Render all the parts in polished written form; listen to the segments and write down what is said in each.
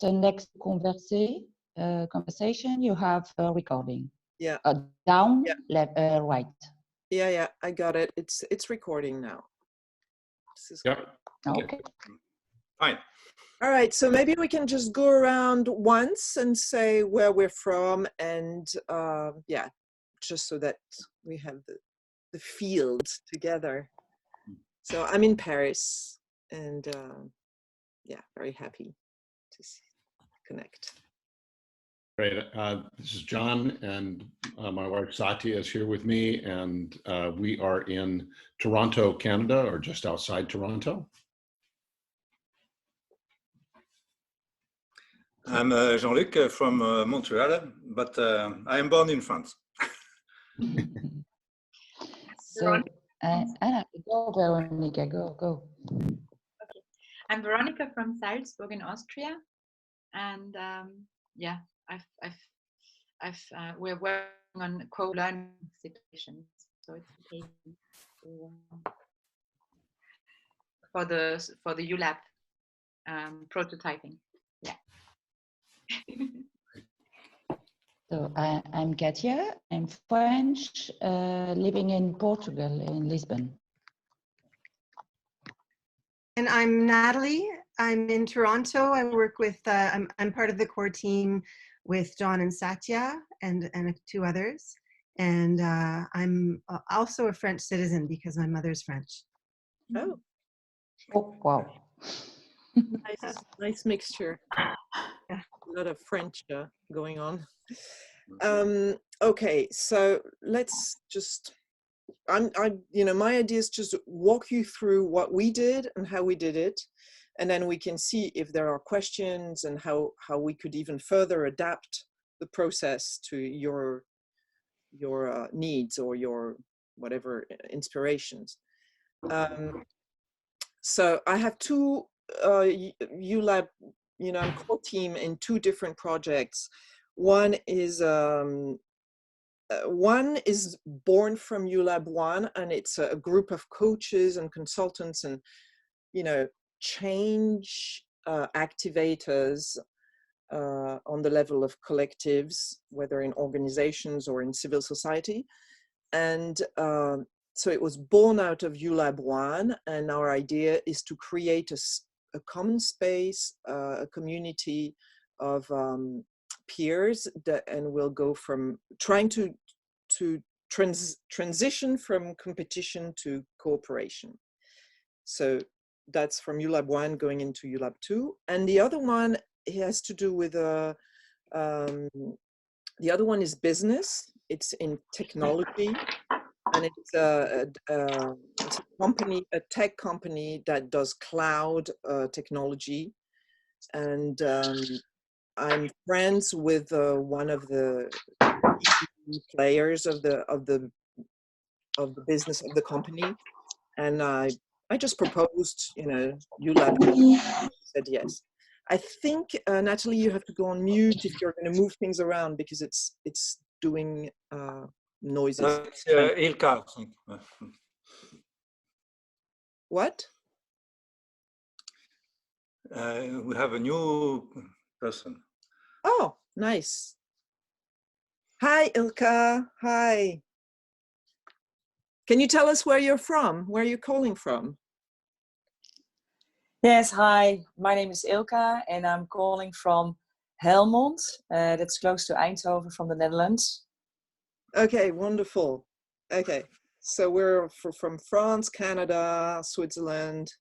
the next conversation, you have a recording. Yeah. Down, left, right. Yeah, I got it. It's recording now. This is Yep. Okay. Fine. All right, so maybe we can just go around once and say where we're from, and yeah, just so that we have the field together. So I'm in Paris, and yeah, very happy to connect. Great. This is John, and my wife Satya is here with me, and we are in Toronto, Canada, or just outside Toronto. I'm Jean-Luc from Montreal, but I am born in France. So, Anna, go, Veronica, go. Okay. I'm Veronica from Salzburg in Austria, and yeah, we're working on co-learning situations, so it's okay for the ULab prototyping. Yeah. So I'm Katia. I'm French, living in Portugal, in Lisbon. And I'm Natalie. I'm in Toronto. I work with, I'm part of the core team with John and Satya and 2 others. And I'm also a French citizen because my mother's French. Oh, wow. nice mixture. Yeah, a lot of French going on. Okay, so let's just, my idea is just walk you through what we did and how we did it, and then we can see if there are questions and how we could even further adapt the process to your needs or your whatever inspirations. So I have 2 ULab, core team in 2 different projects. One is born from ULab 1, and it's a group of coaches and consultants and, change activators on the level of collectives, whether in organizations or in civil society. And so it was born out of ULab 1, and our idea is to create a common space, a community of peers, and we'll go from trying to transition from competition to cooperation. So that's from ULab 1 going into ULab 2. And the other one has to do with, the other one is business. It's in technology. And it's a company, a tech company that does cloud technology. And I'm friends with one of the players of the business of the company, and I just proposed, ULab said yes. I think Natalie, you have to go on mute if you're going to move things around because it's doing noises. Ilka. What? We have a new person. Oh, nice. Hi, Ilka. Hi. Can you tell us where you're from? Where are you calling from? Yes, hi. My name is Ilka, and I'm calling from Helmond. That's close to Eindhoven from the Netherlands. Okay, wonderful. Okay, so we're from France, Canada, Switzerland,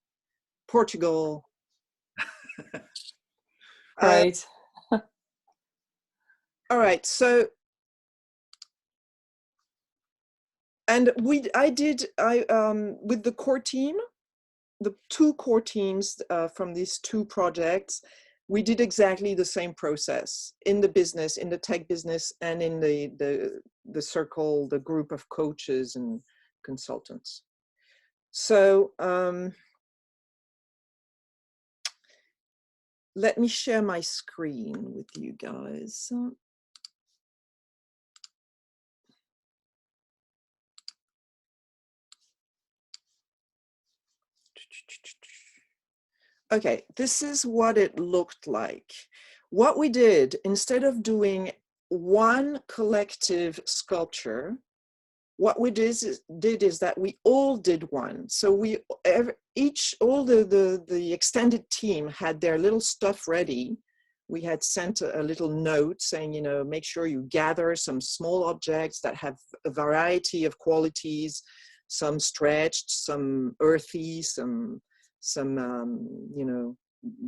Portugal. Great. All right, so, and with the core team, the 2 core teams from these 2 projects, we did exactly the same process in the business, in the tech business, and in the circle, the group of coaches and consultants. So let me share my screen with you guys. Okay, this is what it looked like. What we did, instead of doing one collective sculpture, what we did is that we all did one. So all the extended team had their little stuff ready. We had sent a little note saying, you know, make sure you gather some small objects that have a variety of qualities, some stretched, some earthy, some you know,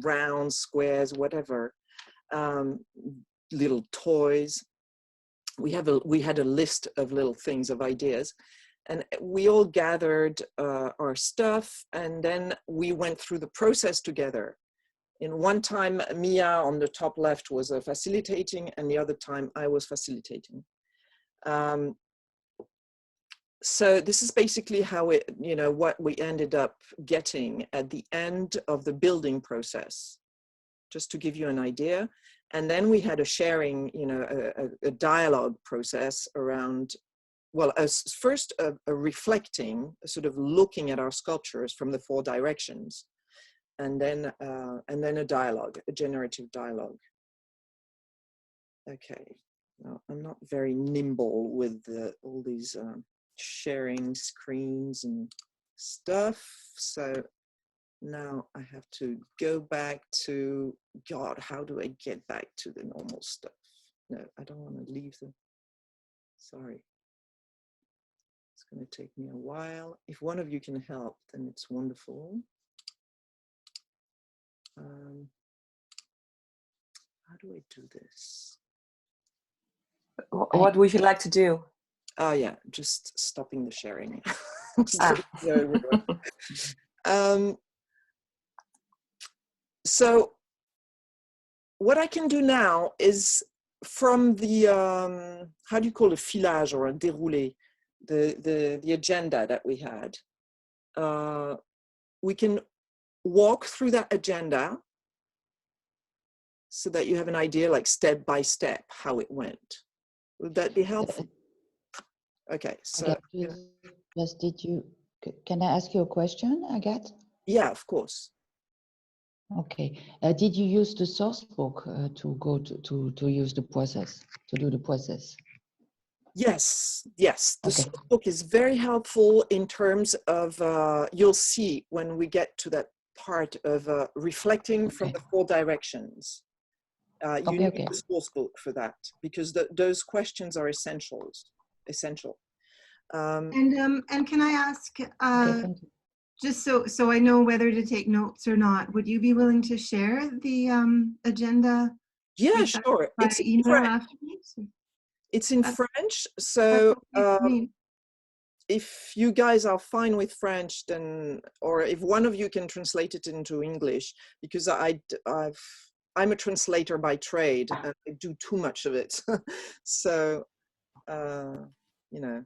round, squares, whatever, little toys. We had a list of little things, of ideas, and we all gathered our stuff, and then we went through the process together. In one time, Mia on the top left was facilitating, and the other time I was facilitating. So this is basically how it, you know, what we ended up getting at the end of the building process, just to give you an idea. And then we had a sharing, you know, a dialogue process around, well, as first a reflecting, sort of looking at our sculptures from the 4 directions, and then a dialogue, a generative dialogue. Okay, now I'm not very nimble with all these sharing screens and stuff, so now I have to go back to, God, how do I get back to the normal stuff? No, I don't want to leave them. Sorry. It's going to take me a while. If one of you can help, then it's wonderful. How do I do this? What would you like to do? Oh yeah, just stopping the sharing. So what I can do now is from the, how do you call it, filage or a déroulé, the agenda that we had, we can walk through that agenda so that you have an idea, like step by step, how it went. Would that be helpful? Okay, so. Can I ask you a question, Agathe? Yeah, of course. Okay. Did you use the source book to go to use the process, to do the process? Yes, yes. The Okay. source book is very helpful in terms of, you'll see when we get to that part of reflecting from the 4 directions. You need the source book for that, because those questions are essential. And can I ask, just so I know whether to take notes or not, would you be willing to share the agenda? Yeah, sure. It's email afterwards? It's in French, so if you guys are fine with French, then, or if one of you can translate it into English, because I'm a translator by trade and I do too much of it. So, you know,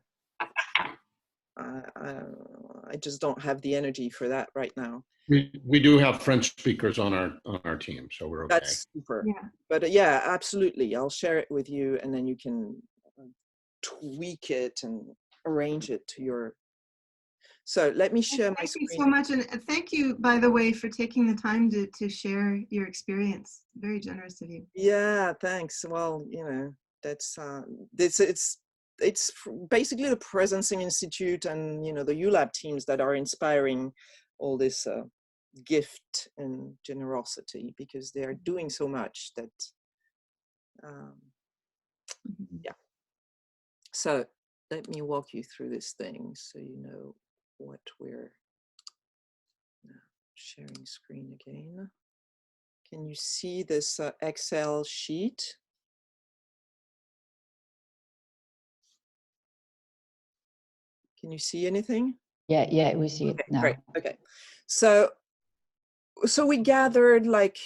I just don't have the energy for that right now. We do have French speakers on our team, so we're okay. That's super. Yeah. But yeah, absolutely. I'll share it with you, and then you can tweak it and arrange it to your. So let me share my screen. Thank you so much, and thank you, by the way, for taking the time to share your experience. Very generous of you. Yeah, thanks. Well, you know, that's it's basically the Presencing Institute and, you know, the ULab teams that are inspiring all this gift and generosity, because they are doing so much that, yeah. So let me walk you through this thing so you know what we're sharing screen again. Can you see this Excel sheet? Can you see anything? Yeah, we see it now. Great. Okay. So we gathered like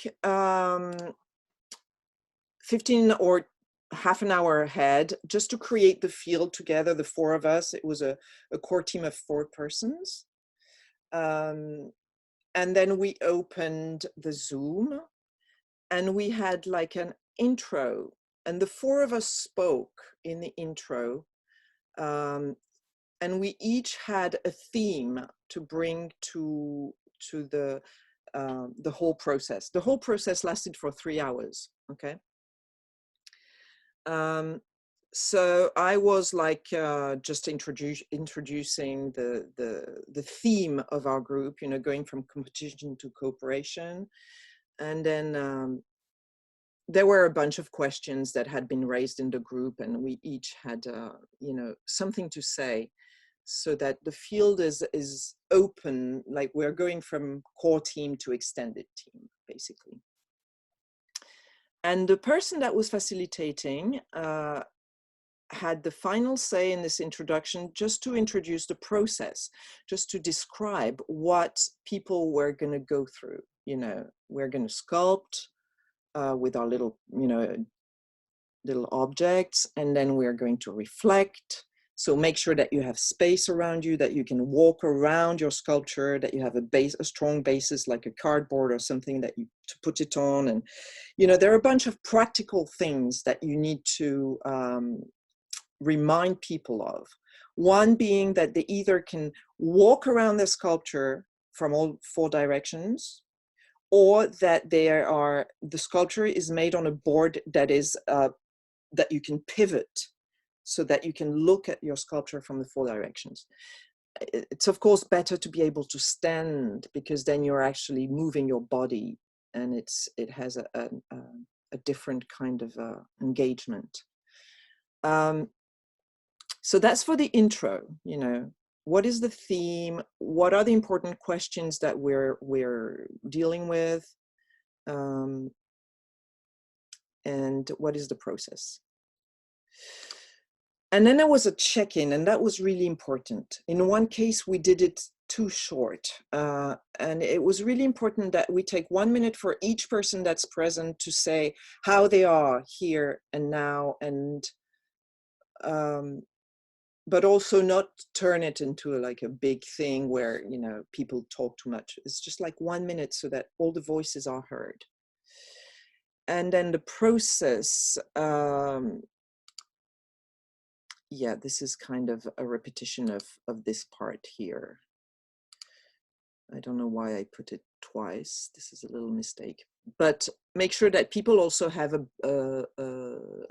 15 or half an hour ahead just to create the field together, the 4 of us. It was a core team of 4 persons. And then we opened the Zoom and we had like an intro, and the 4 of us spoke in the intro. And we each had a theme to bring to the the whole process. The whole process lasted for 3 hours, okay? So I was like just introducing the theme of our group, you know, going from competition to cooperation. And then there were a bunch of questions that had been raised in the group, and we each had, you know, something to say, so that the field is open, like we're going from core team to extended team, basically. And the person that was facilitating had the final say in this introduction, just to introduce the process, just to describe what people were going to go through. You know, we're going to sculpt with our little, you know, little objects, and then we're going to reflect. So make sure that you have space around you, that you can walk around your sculpture, that you have a strong basis like a cardboard or something that you to put it on. And, you know, there are a bunch of practical things that you need to remind people of. One being that they either can walk around the sculpture from all 4 directions, or that the sculpture is made on a board that is that you can pivot, so that you can look at your sculpture from the 4 directions. It's of course better to be able to stand, because then you're actually moving your body, and it has a different kind of engagement. So that's for the intro. You know, what is the theme? What are the important questions that we're dealing with? And what is the process? And then there was a check-in, and that was really important. In one case, we did it too short. And it was really important that we take 1 minute for each person that's present to say how they are here and now, and but also not turn it into like a big thing where, you know, people talk too much. It's just like 1 minute so that all the voices are heard. And then the process, yeah, this is kind of a repetition of this part here. I don't know why I put it twice. This is a little mistake. But make sure that people also have a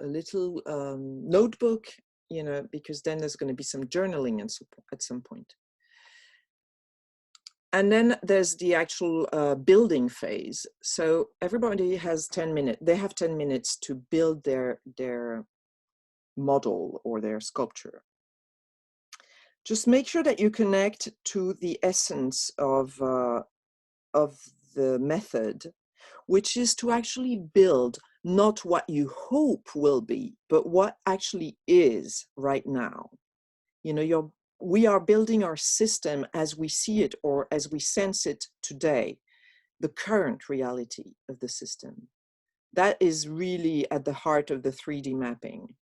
little notebook, you know, because then there's going to be some journaling and so at some point. And then there's the actual building phase. So everybody has 10 minutes. They have 10 minutes to build their model or their sculpture. Just make sure that you connect to the essence of the method, which is to actually build not what you hope will be, but what actually is right now. You know, we are building our system as we see it or as we sense it today, the current reality of the system. That is really at the heart of the 3D mapping.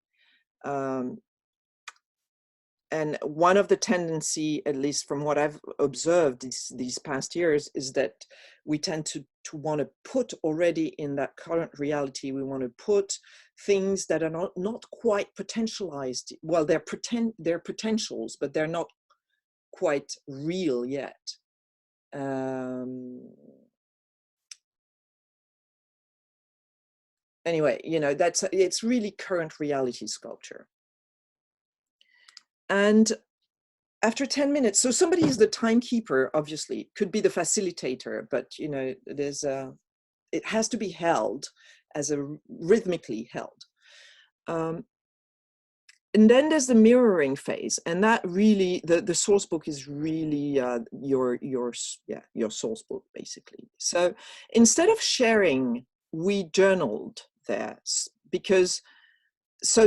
And one of the tendency, at least from what I've observed these past years, is that we tend to want to put already in that current reality, we want to put things that are not quite potentialized. Well, they're potentials, but they're not quite real yet. Anyway, you know, it's really current reality sculpture. And after 10 minutes, so somebody is the timekeeper, obviously, could be the facilitator, but, you know, it has to be held as rhythmically held. And then there's the mirroring phase, and that really, the source book is really your source book, basically. So instead of sharing, we journaled there, because so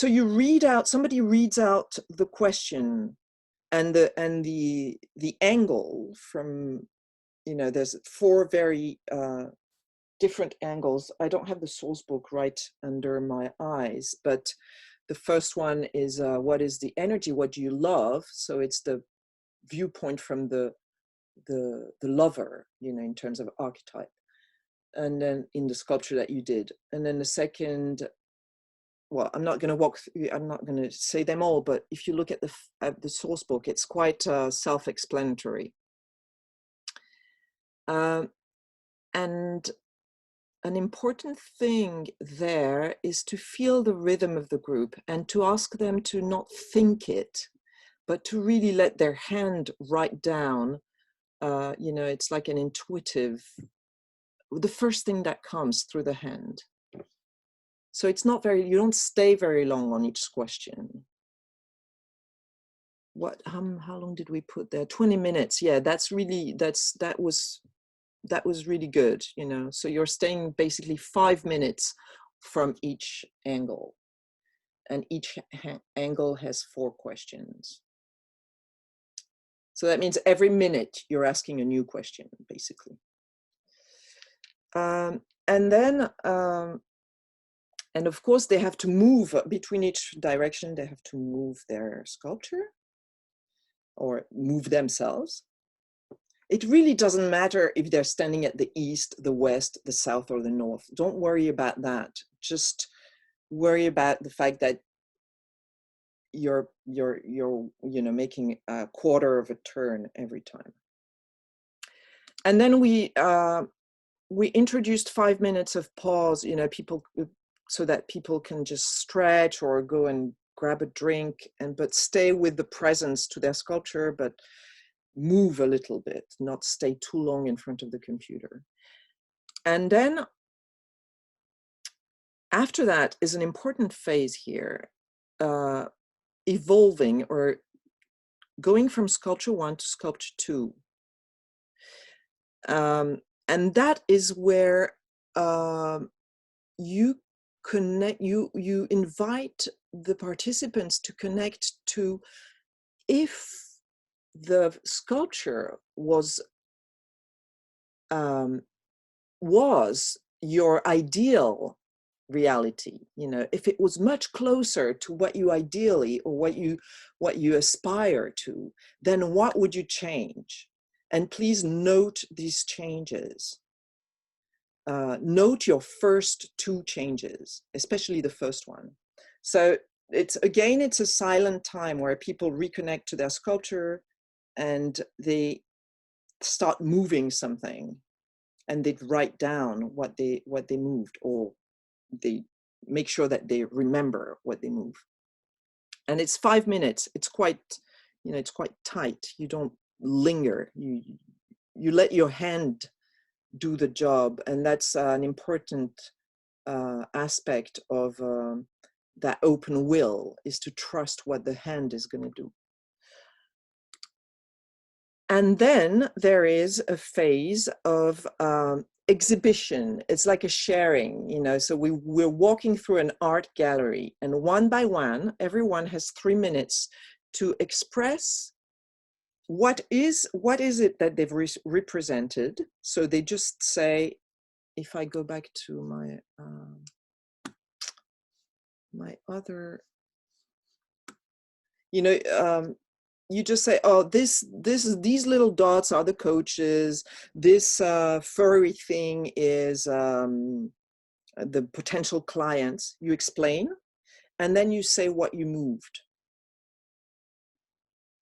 you read out, somebody reads out the question and the angle from, you know, there's 4 very different angles. I don't have the source book right under my eyes, but the first one is what is the energy? What do you love? So it's the viewpoint from the lover, you know, in terms of archetype, and then in the sculpture that you did. And then the second, well, I'm not going to say them all, but if you look at the source book, it's quite self-explanatory. And an important thing there is to feel the rhythm of the group and to ask them to not think it, but to really let their hand write down. You know, it's like an intuitive, the first thing that comes through the hand. So it's not very, you don't stay very long on each question. What, how long did we put there? 20 minutes. Yeah, that's really, that was really good, you know. So you're staying basically 5 minutes from each angle, and each angle has 4 questions. So that means every minute you're asking a new question, basically. And then, and of course they have to move between each direction. They have to move their sculpture or move themselves. It really doesn't matter if they're standing at the east, the west, the south, or the north. Don't worry about that. Just worry about the fact that you're you know, making a quarter of a turn every time. And then we introduced 5 minutes of pause, you know, people, so that people can just stretch or go and grab a drink, and but stay with the presence to their sculpture, but move a little bit, not stay too long in front of the computer. And then after that is an important phase here, evolving or going from sculpture 1 to sculpture 2. And that is where you connect, you invite the participants to connect to, if the sculpture was your ideal reality, you know, if it was much closer to what you ideally, or what you aspire to, then what would you change? And please note these changes. Note your first 2 changes, especially the first one. So it's a silent time where people reconnect to their sculpture and they start moving something, and they write down what they moved, or they make sure that they remember what they move. And it's 5 minutes. It's quite, you know, it's quite tight. You don't linger. You let your hand do the job, and that's an important aspect of that open will, is to trust what the hand is going to do. And then there is a phase of exhibition. It's like a sharing, you know, so we're walking through an art gallery, and one by one, everyone has 3 minutes to express what is it that they've represented. So they just say, if I go back to my my other, you know, you just say, oh, these little dots are the coaches. This furry thing is the potential clients. You explain, and then you say what you moved.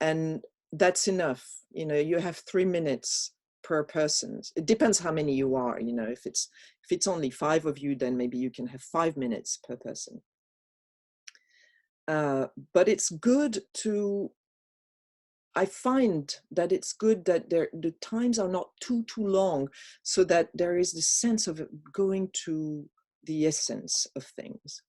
And that's enough. You know, you have 3 minutes per person. It depends how many you are. You know, if it's only 5 of you, then maybe you can have 5 minutes per person. But it's good to, I find that it's good that the times are not too long, so that there is this sense of going to the essence of things.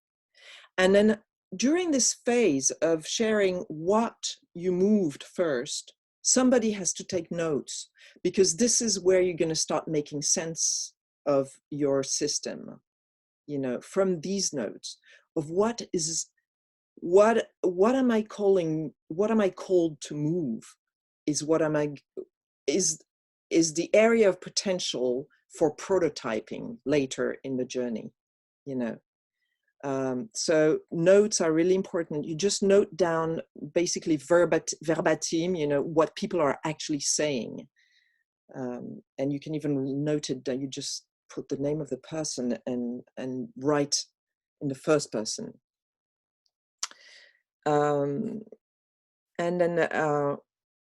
And then during this phase of sharing what you moved first, somebody has to take notes, because this is where you're going to start making sense of your system, you know, from these notes of what am I called to move, is the area of potential for prototyping later in the journey, you know. So notes are really important. You just note down basically verbatim, you know, what people are actually saying. And you can even note it that you just put the name of the person and write in the first person. And then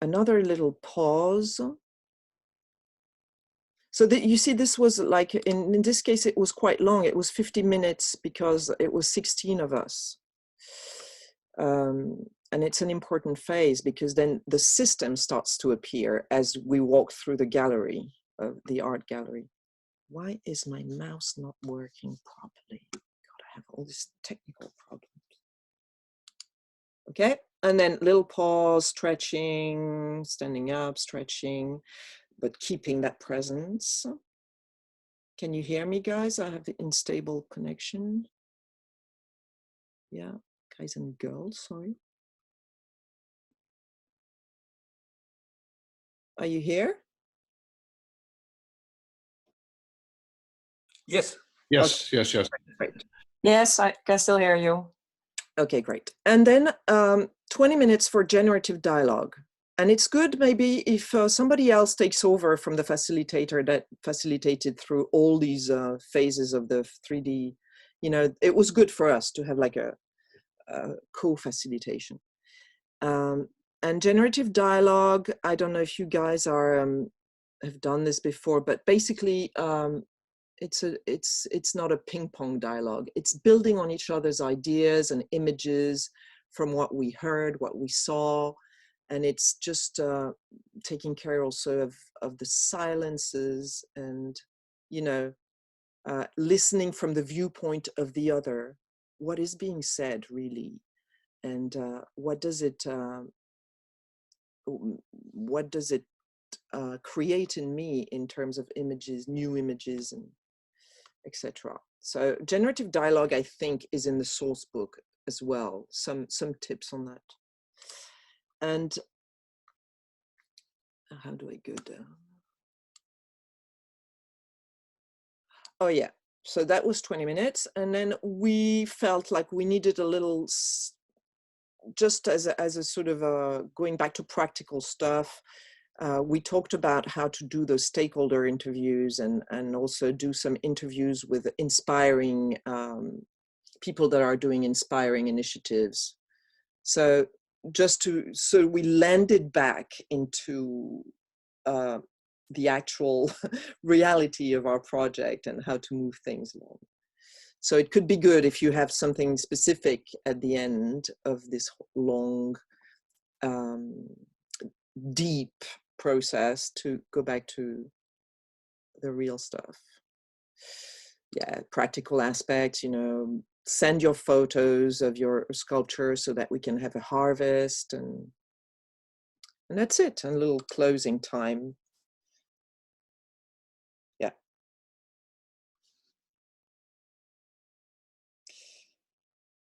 another little pause So that you see, this was like, in this case, it was quite long. It was 50 minutes because it was 16 of us. And it's an important phase because then the system starts to appear as we walk through the gallery, the art gallery. Why is my mouse not working properly? God, I have all these technical problems. Okay, and then little pause, stretching, standing up, stretching, but keeping that presence. Can you hear me, guys? I have the unstable connection. Yeah, guys and girls, sorry. Are you here? Yes. Yes, yes, yes. Great. Yes, I can still hear you. Okay, great. And then 20 minutes for generative dialogue. And it's good maybe if somebody else takes over from the facilitator that facilitated through all these phases of the 3D. You know, it was good for us to have like a co-facilitation. And generative dialogue, I don't know if you guys are have done this before, but basically it's not a ping pong dialogue. It's building on each other's ideas and images from what we heard, what we saw, and it's just taking care also of the silences and, you know, listening from the viewpoint of the other. What is being said really, and what does it create in me in terms of images, new images, and etc. So generative dialogue, I think, is in the source book as well. Some tips on that. And how do I go down? Oh yeah, so that was 20 minutes. And then we felt like we needed a little, just as a sort of going back to practical stuff, we talked about how to do those stakeholder interviews and also do some interviews with inspiring people that are doing inspiring initiatives. So so we landed back into the actual reality of our project and how to move things along. So it could be good if you have something specific at the end of this long, deep process to go back to the real stuff. Yeah, practical aspects, you know, send your photos of your sculpture so that we can have a harvest, and that's it, and a little closing time. Yeah.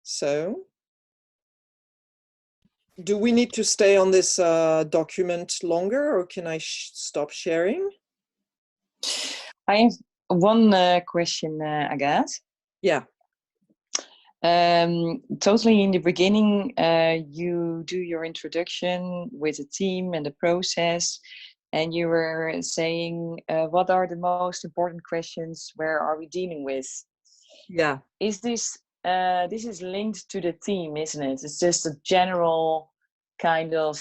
So, do we need to stay on this document longer, or can I stop sharing? I have one question, Agathe. Yeah. Totally in the beginning, you do your introduction with the team and the process, and you were saying, what are the most important questions? Where are we dealing with? Yeah. Is this, this is linked to the team, isn't it? It's just a general kind of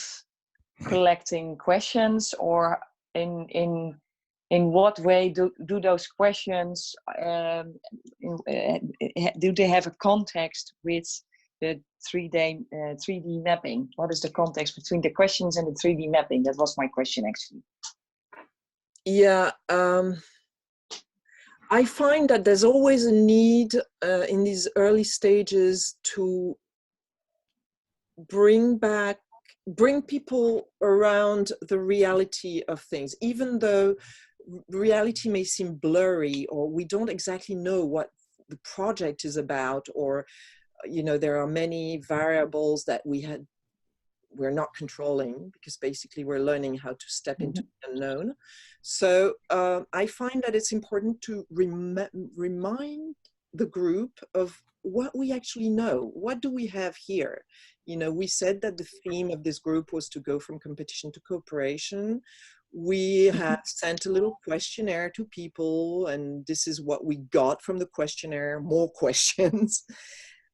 collecting questions, or in what way do those questions, do they have a context with the 3D mapping? What is the context between the questions and the 3D mapping? That was my question, actually. Yeah, I find that there's always a need in these early stages to bring people around the reality of things, even though reality may seem blurry, or we don't exactly know what the project is about, or, you know, there are many variables that we're not controlling, because basically we're learning how to step into the unknown. So I find that it's important to remind the group of what we actually know. What do we have here? You know, we said that the theme of this group was to go from competition to cooperation. We have sent a little questionnaire to people, and this is what we got from the questionnaire: more questions.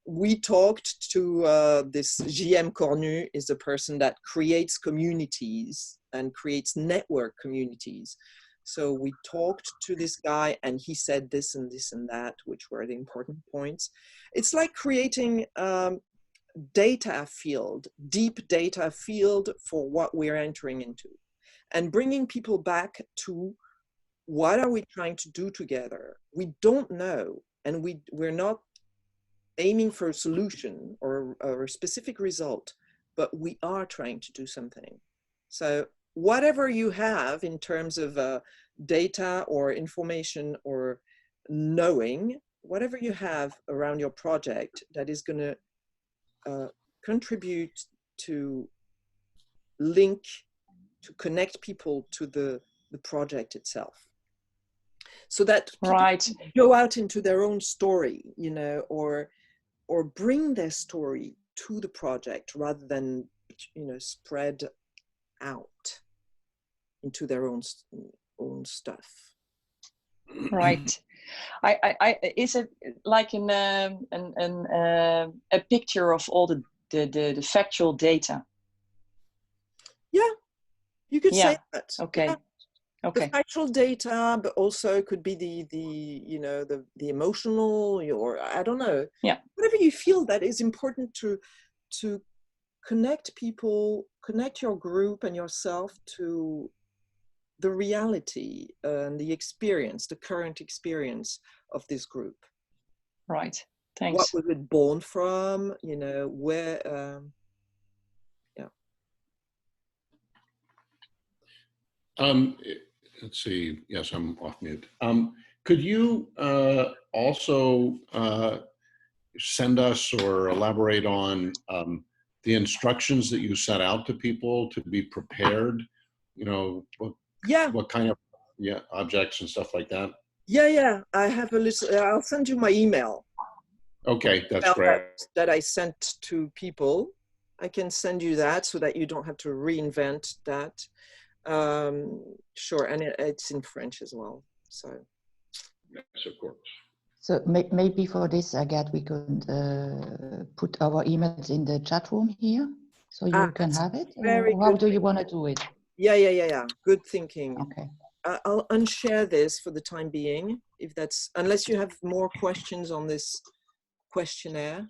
We talked to this JM Cornu, is a person that creates communities and creates network communities. So we talked to this guy and he said this and this and that, which were the important points. It's like creating data field, deep data field for what we're entering into, and bringing people back to what are we trying to do together? We don't know, and we're not aiming for a solution or a specific result, but we are trying to do something. So whatever you have in terms of data or information or knowing, whatever you have around your project that is going to contribute to link, to connect people to the project itself. So that people go out into their own story, you know, or bring their story to the project rather than, you know, spread out into their own stuff. Right. Is it like a picture of all the factual data? Yeah, you could say that. Okay. Yeah. Okay. The factual data, but also could be the you know, the emotional, or I don't know. Yeah. Whatever you feel that is important to connect people, connect your group and yourself to the reality and the experience, the current experience of this group. Right. Thanks. What was it born from? You know, where. Yeah. Let's see. Yes, I'm off mute. Could you also send us or elaborate on the instructions that you set out to people to be prepared? You know, what kind of objects and stuff like that? Yeah. I have a list. I'll send you my email. Okay, that's great. That I sent to people. I can send you that so that you don't have to reinvent that. Sure, and it's in French as well. So yes, of course. So maybe for this, Agathe, we could put our emails in the chat room here, so you can have it. How do you want to do it? Yeah. Good thinking. Okay. I'll unshare this for the time being, if that's, unless you have more questions on this questionnaire,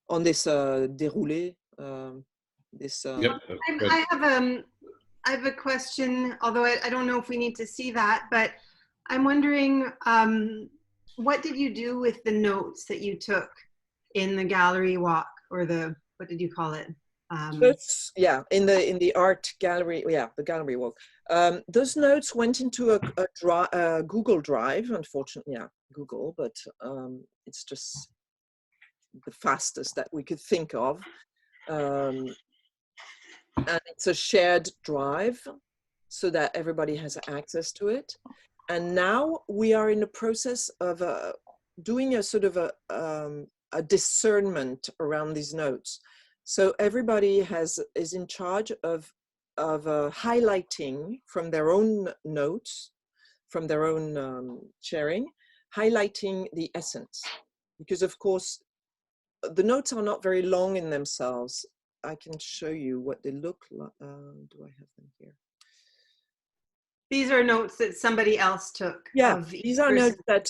on this déroulé. Yep, I have a question, although I don't know if we need to see that, but I'm wondering, what did you do with the notes that you took in the gallery walk, or what did you call it? In the art gallery, the gallery walk. Those notes went into a Google Drive, unfortunately, Google, but it's just the fastest that we could think of. And it's a shared drive so that everybody has access to it. And now we are in the process of doing a sort of a discernment around these notes. So everybody is in charge of highlighting from their own notes, from their own sharing, highlighting the essence. Because of course, the notes are not very long in themselves. I can show you what they look like. Do I have them here? These are notes that somebody else took. Yeah, these are notes that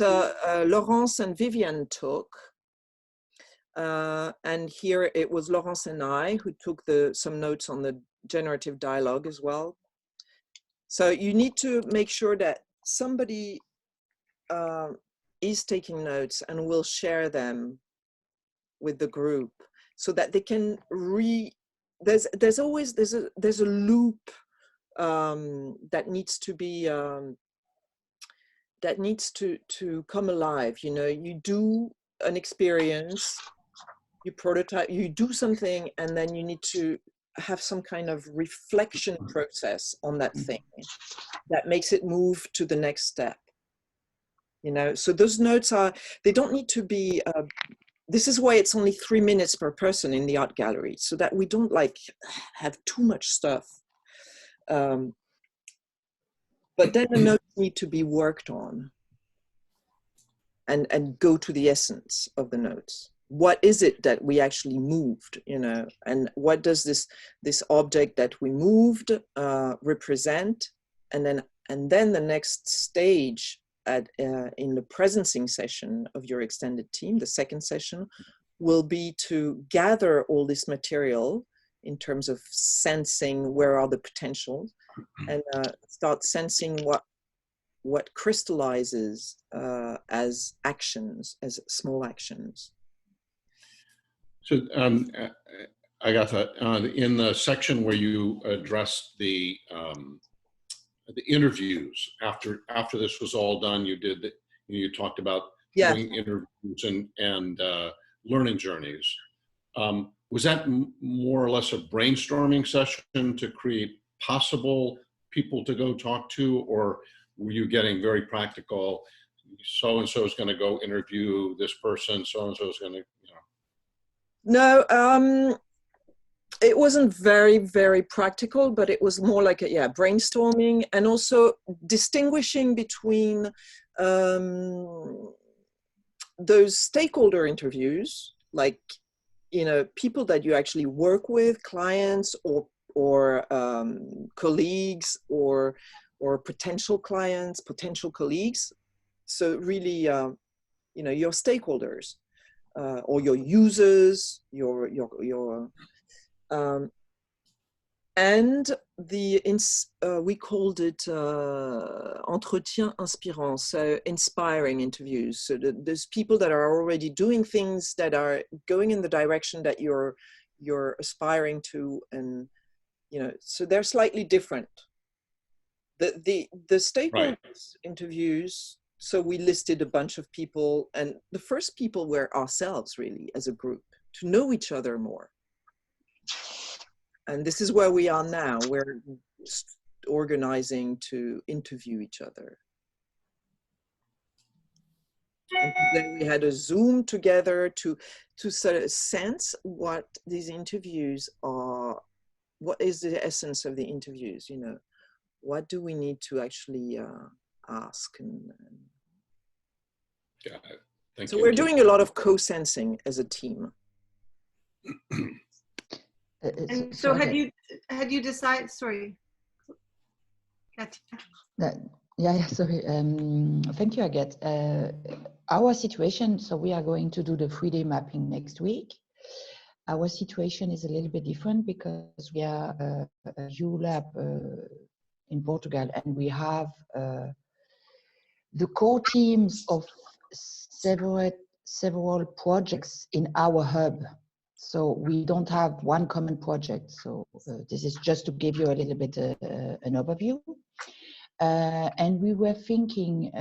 Laurence and Vivian took. And here it was Laurence and I who took some notes on the generative dialogue as well. So you need to make sure that somebody is taking notes and will share them with the group, so that they can there's always a loop that needs to be that needs to come alive. You know, you do an experience, you prototype, you do something, and then you need to have some kind of reflection process on that thing that makes it move to the next step. You know, so those notes they don't need to be this is why it's only 3 minutes per person in the art gallery, so that we don't like have too much stuff. But then the notes need to be worked on and go to the essence of the notes. What is it that we actually moved, you know, and what does this object that we moved represent? And then And then the next stage in the presencing session of your extended team, the second session, will be to gather all this material in terms of sensing where are the potentials, and start sensing what crystallizes as actions, as small actions. So Agatha, in the section where you addressed the interviews after this was all done, you talked about doing interviews and learning journeys. Was that more or less a brainstorming session to create possible people to go talk to, or were you getting very practical? So-and-so is going to go interview this person, so-and-so is going to, No, it wasn't very, very practical, but it was more like brainstorming, and also distinguishing between those stakeholder interviews, like, people that you actually work with, clients or colleagues or potential clients, potential colleagues. So really, your stakeholders or your users, and we called it entretien inspirant, so inspiring interviews. So there's people that are already doing things that are going in the direction that you're aspiring to, and so they're slightly different. The stakeholders interviews. So we listed a bunch of people, and the first people were ourselves, really, as a group, to know each other more. And this is where we are now. We're organizing to interview each other. And then we had a Zoom together to sort of sense what these interviews are, what is the essence of the interviews, what do we need to actually ask. Got it. Thank so you. We're doing a lot of co-sensing as a team. And so had you decided, sorry. Yeah, sorry. Thank you, Agathe. Our situation, so we are going to do the 3D mapping next week. Our situation is a little bit different because we are a ULab in Portugal, and we have the core teams of several projects in our hub. So we don't have one common project. So this is just to give you a little bit an overview. And we were thinking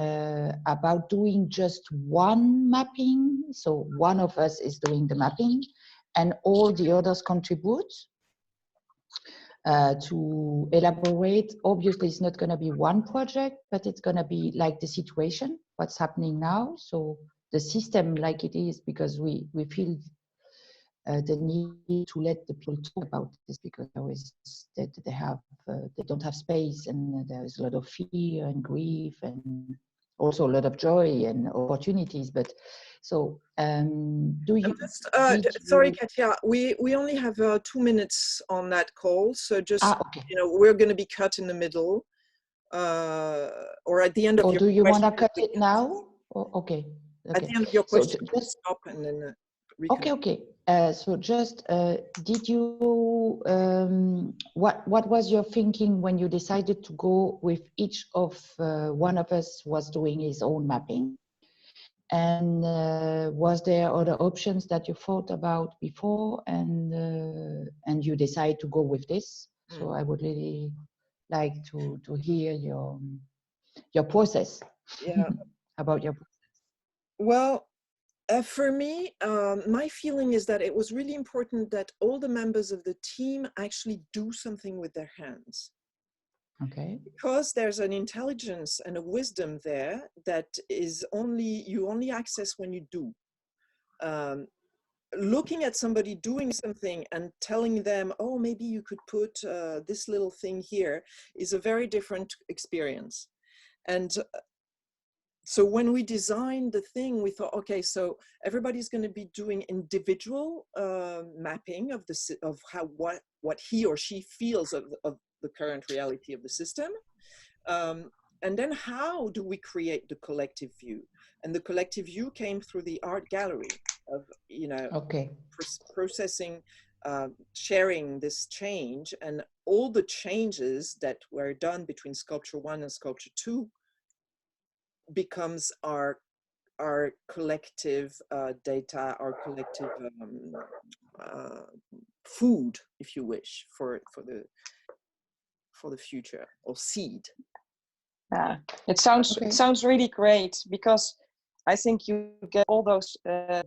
about doing just one mapping. So one of us is doing the mapping and all the others contribute to elaborate. Obviously, it's not going to be one project, but it's going to be like the situation, what's happening now. So the system like it is, because we feel the need to let the people talk about this, because they don't have space, and there is a lot of fear and grief, and also a lot of joy and opportunities. But so do you sorry, Katia, we only have 2 minutes on that call, so just okay. We're going to be cut in the middle or at the end of your do you want to question, cut it now? Okay. At the end of your question, so just stop and then okay. So just did you what was your thinking when you decided to go with each of one of us was doing his own mapping, and was there other options that you thought about before, and you decide to go with this? So I would really like to hear your process. About your process. Well, for me, my feeling is that it was really important that all the members of the team actually do something with their hands. Okay. Because there's an intelligence and a wisdom there that is you only access when you do. Looking at somebody doing something and telling them, oh, maybe you could put this little thing here, is a very different experience. And so when we designed the thing, we thought, okay, so everybody's going to be doing individual mapping of what he or she feels of the current reality of the system. And then how do we create the collective view? And the collective view came through the art gallery of, you know, Okay. processing, sharing this change, and all the changes that were done between sculpture 1 and sculpture 2 becomes our collective data, our collective food, if you wish, for the future, or seed. Yeah, it sounds really great, because I think you get all those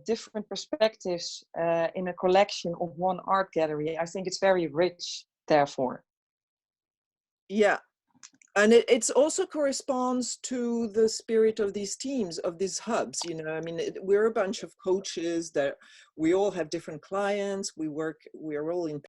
different perspectives in a collection of one art gallery. I think it's very rich, therefore. Yeah, and it also corresponds to the spirit of these teams, of these hubs. You know, I mean, we're a bunch of coaches that we all have different clients. We're all in